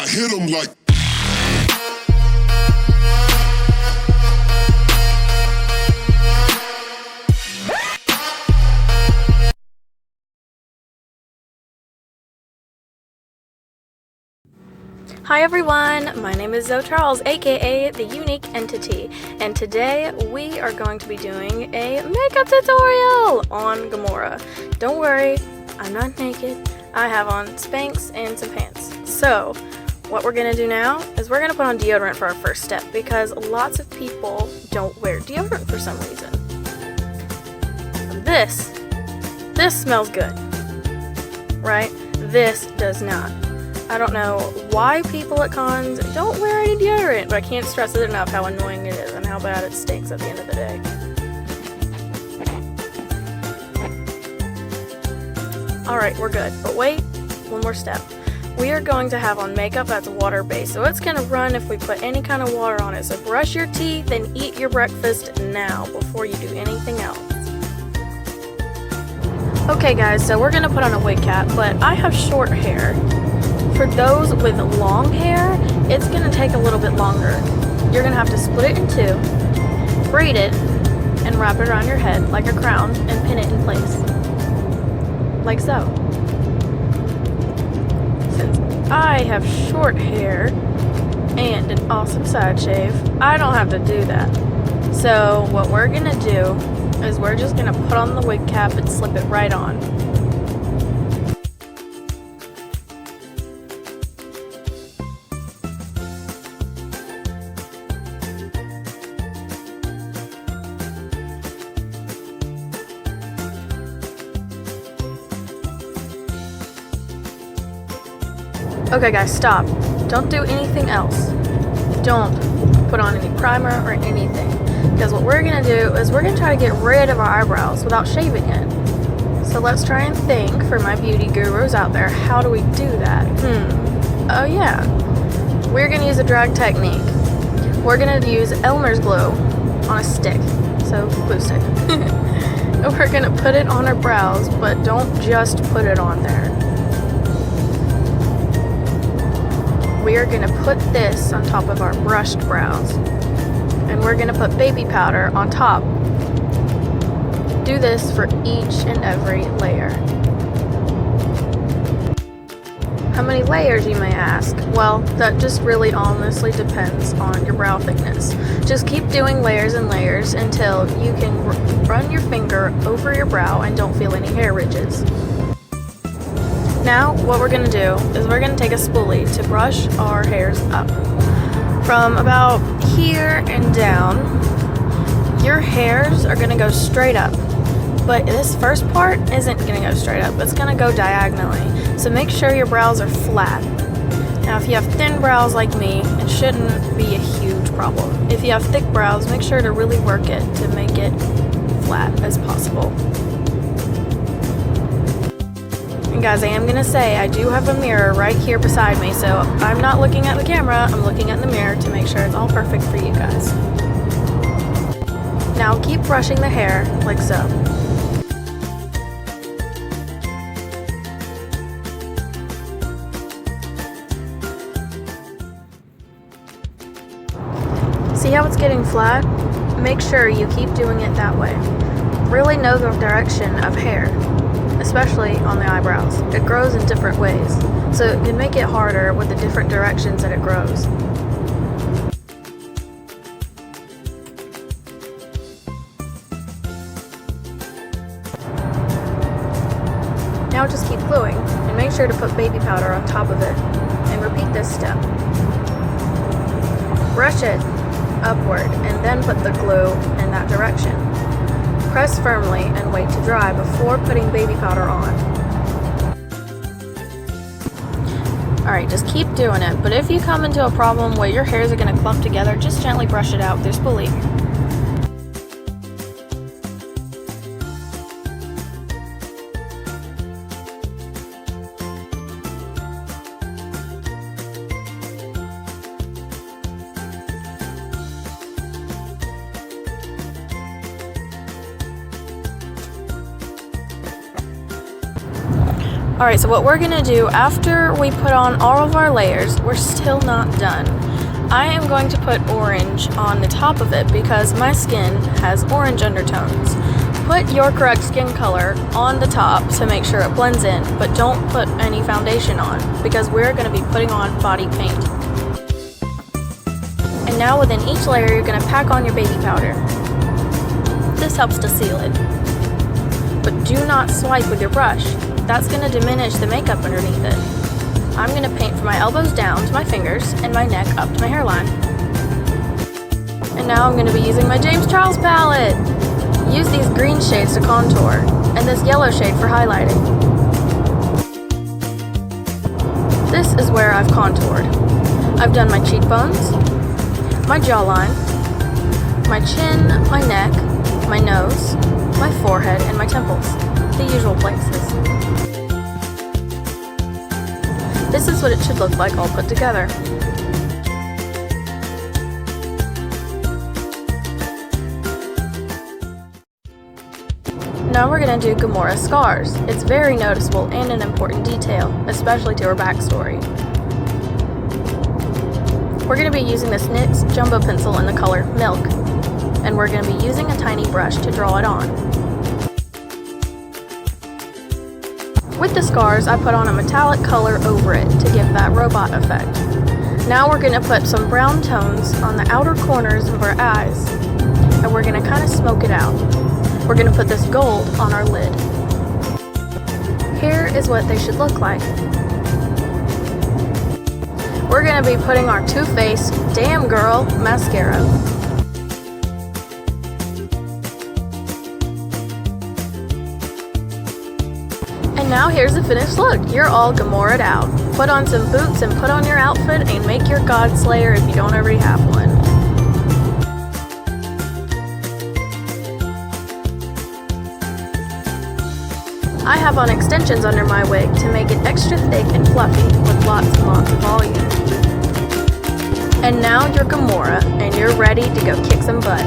hit 'em like. Hi everyone, my name is Zoe Charles, aka The Unique Entity, and today we are going to be doing a makeup tutorial on Gamora. Don't worry, I'm not naked. I have on Spanx and some pants. So, what we're going to do now is we're going to put on deodorant for our first step because lots of people don't wear deodorant for some reason. This smells good, right? This does not. I don't know why people at cons don't wear any deodorant, but I can't stress it enough how annoying it is and how bad it stinks at the end of the day. Alright, we're good. But wait, one more step. We are going to have on makeup that's water-based, so it's going to run if we put any kind of water on it. So brush your teeth and eat your breakfast now before you do anything else. Okay guys, so we're going to put on a wig cap, but I have short hair. For those with long hair, it's going to take a little bit longer. You're going to have to split it in two, braid it, and wrap it around your head like a crown and pin it in place. Like so. Since I have short hair and an awesome side shave, I don't have to do that. So what we're going to do is we're just going to put on the wig cap and slip it right on. Okay guys, stop. Don't do anything else. Don't put on any primer or anything. Because what we're going to do is we're going to try to get rid of our eyebrows without shaving it. So let's try and think, for my beauty gurus out there, how do we do that? Oh yeah. We're going to use a drag technique. We're going to use Elmer's glue on a stick. So, glue stick. And we're going to put it on our brows, but don't just put it on there. We are going to put this on top of our brushed brows. And we're going to put baby powder on top. Do this for each and every layer. How many layers, you may ask? Well, that just really honestly depends on your brow thickness. Just keep doing layers and layers until you can run your finger over your brow and don't feel any hair ridges. Now, what we're going to do is we're going to take a spoolie to brush our hairs up. From about here and down, your hairs are going to go straight up. But this first part isn't going to go straight up. It's going to go diagonally. So make sure your brows are flat. Now, if you have thin brows like me, it shouldn't be a huge problem. If you have thick brows, make sure to really work it to make it flat as possible. And guys, I am going to say I do have a mirror right here beside me, so I'm not looking at the camera, I'm looking at the mirror to make sure it's all perfect for you guys. Now keep brushing the hair like so. See how it's getting flat? Make sure you keep doing it that way. Really know the direction of hair, especially on the eyebrows. It grows in different ways, so it can make it harder with the different directions that it grows. Now just keep gluing, and make sure to put baby powder on top of it, and repeat this step. Brush it upward, and then put the glue in that direction. Press firmly and wait to dry before putting baby powder on. Alright, just keep doing it, but if you come into a problem where your hairs are going to clump together, just gently brush it out with your spoolie. Alright, so what we're gonna do after we put on all of our layers, we're still not done. I am going to put orange on the top of it because my skin has orange undertones. Put your correct skin color on the top to make sure it blends in, but don't put any foundation on because we're going to be putting on body paint. And now within each layer, you're going to pack on your baby powder. This helps to seal it. But do not swipe with your brush. That's going to diminish the makeup underneath it. I'm going to paint from my elbows down to my fingers and my neck up to my hairline. And now I'm going to be using my James Charles palette. Use these green shades to contour, and this yellow shade for highlighting. This is where I've contoured. I've done my cheekbones, my jawline, my chin, my neck, my nose, my forehead, and my temples, the usual places. This is what it should look like all put together. Now we're going to do Gamora's scars. It's very noticeable and an important detail, especially to her backstory. We're going to be using this NYX Jumbo Pencil in the color Milk, and we're going to be using a tiny brush to draw it on. With the scars, I put on a metallic color over it to give that robot effect. Now we're going to put some brown tones on the outer corners of our eyes, and we're going to kind of smoke it out. We're going to put this gold on our lid. Here is what they should look like. We're going to be putting our Too Faced Damn Girl mascara. And now here's the finished look. You're all Gamora'd out. Put on some boots and put on your outfit and make your God Slayer if you don't already have one. I have on extensions under my wig to make it extra thick and fluffy with lots and lots of volume. And now you're Gamora and you're ready to go kick some butt.